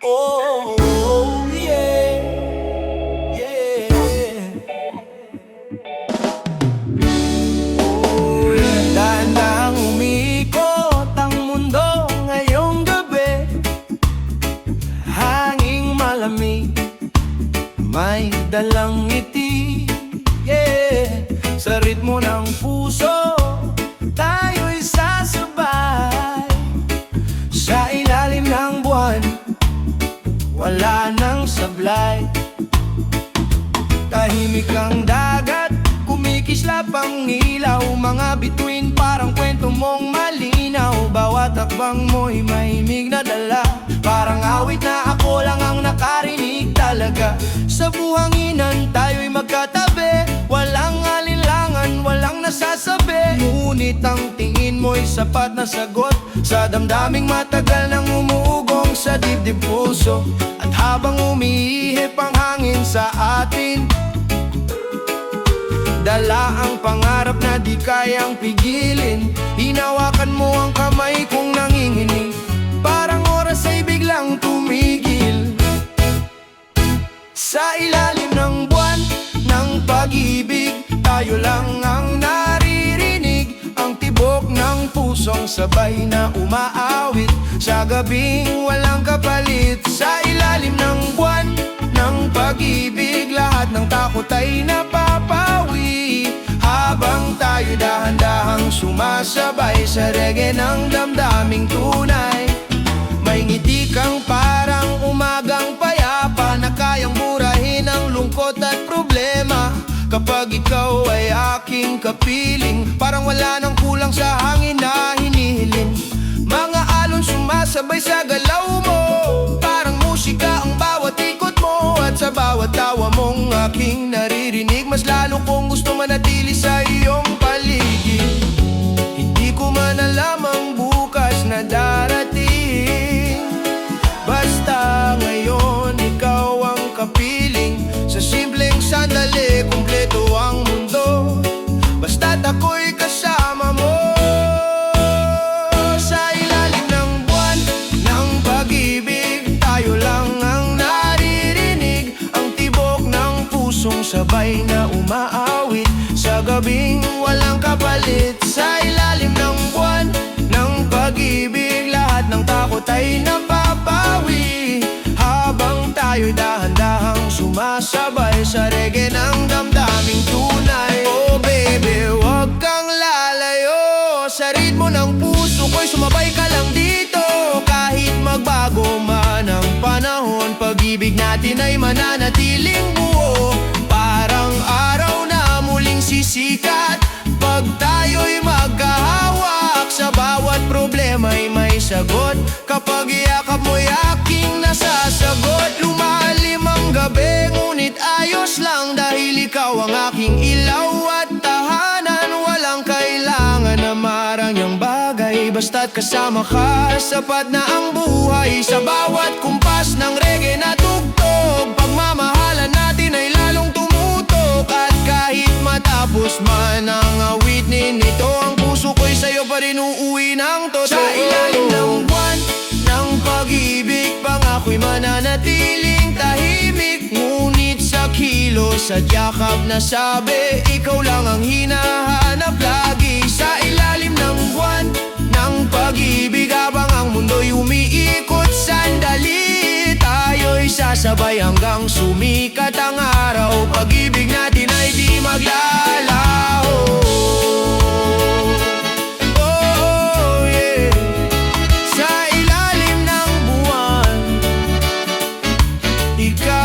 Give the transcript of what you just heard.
Oh, oh, yeah, yeah. Oh, yeah. Dahan-dahang umikot ang mundo ngayong gabi. Hanging malamig, may dalang ngiti, yeah. Sa ritmo ng puso, tayo'y sasabay. Sa ilalim ng buwan, wala nang sablay. Tahimik ang dagat, kumikislap ang ilaw. Mga bituin parang kwento mong malinaw. Bawat akbang mo'y mahimig na dala. Parang awit na ako lang ang nakarinig talaga. Sa buhanginan tayo'y magkatabi. Walang alinlangan, walang nasasabi. Ngunit ang tingin mo'y sapat na sagot sa damdaming matagal nang umuugong sa dibdib puso. At habang umiihip ang hangin sa atin, dala ang pangarap na di kayang pigilin. Hinawakan mo ang kamay kong nanginginig, parang oras ay biglang tumigil. Sa ilalim ng buwan ng pag-ibig, tayo lang ang naririnig. Ang tibok ng pusong sabay na umaawit sa gabing walang kapalit. Sa ilalim ng buwan ng pag-ibig, lahat ng takot ay napapawi. Habang tayo dahan-dahang sumasabay sa reggae ng damdaming tunay. May ngiti kang parang umagang payapa na kayang burahin ang lungkot at problema. Kapag ikaw ay aking kapiling, parang wala nang kulang sa hangin na hinihiling. Mga alon sumasabay sa galaw mo, parang musika ang bawat ikot mo. At sa bawat tawa mong aking naririnig, mas lalo kong gusto manatili sa iyong paligid. Hindi ko man alam ang bukas na darating, basta ngayon ikaw ang kapiling. Sa simpleng sandali, kumpleto ang mundo, basta't ako'y kasama mo. Sa ilalim ng buwan ng pag-ibig, tayo lang ang naririnig. Ang tibok ng pusong sabay na umaawit sa gabing walang kapalit. Sa ilalim ng buwan ng pag-ibig, lahat ng takot ay napapawi. Habang tayo'y dahan-dahang sumasabay sa reggae ng damdaming tunay. Oh baby, huwag kang lalayo. Sa ritmo ng puso ko'y sumabay ka lang dito. Kahit magbago man ang panahon, pag-ibig natin ay mananatiling buo. Parang araw na muling sisikat pag tayo'y magkahawak. Sa bawat problema'y may sagot, kapag iyakap mo'y aking nasasagot. Lumalim ang gabi, ngunit ayos lang, dahil ikaw ang aking ilaw at tahanan. Walang kailangan na marangyang bagay, basta't kasama ka, sapat na ang buhay. Sa bawat kumpas ng reggae na tugtog, pagmamahalan natin ay lalong tumutok. At kahit matapos man ang awitnin nito, ang puso ko'y sa'yo pa rin uuwi ng totoo. Sa ilalim ng buwan ng pag-ibig, pangako'y mananatiling tahimik. Ngunit sa kilos at yakap na sabi, ikaw lang ang hinahanap lagi. Sa ilalim ng buwan ng pag-ibig, habang ang mundo'y umiikot sandali, tayo'y sasabay hanggang sumikat ang araw. Pag-ibig natin ay di maglalaho. Oh yeah. Sa ilalim ng buwan, ikaw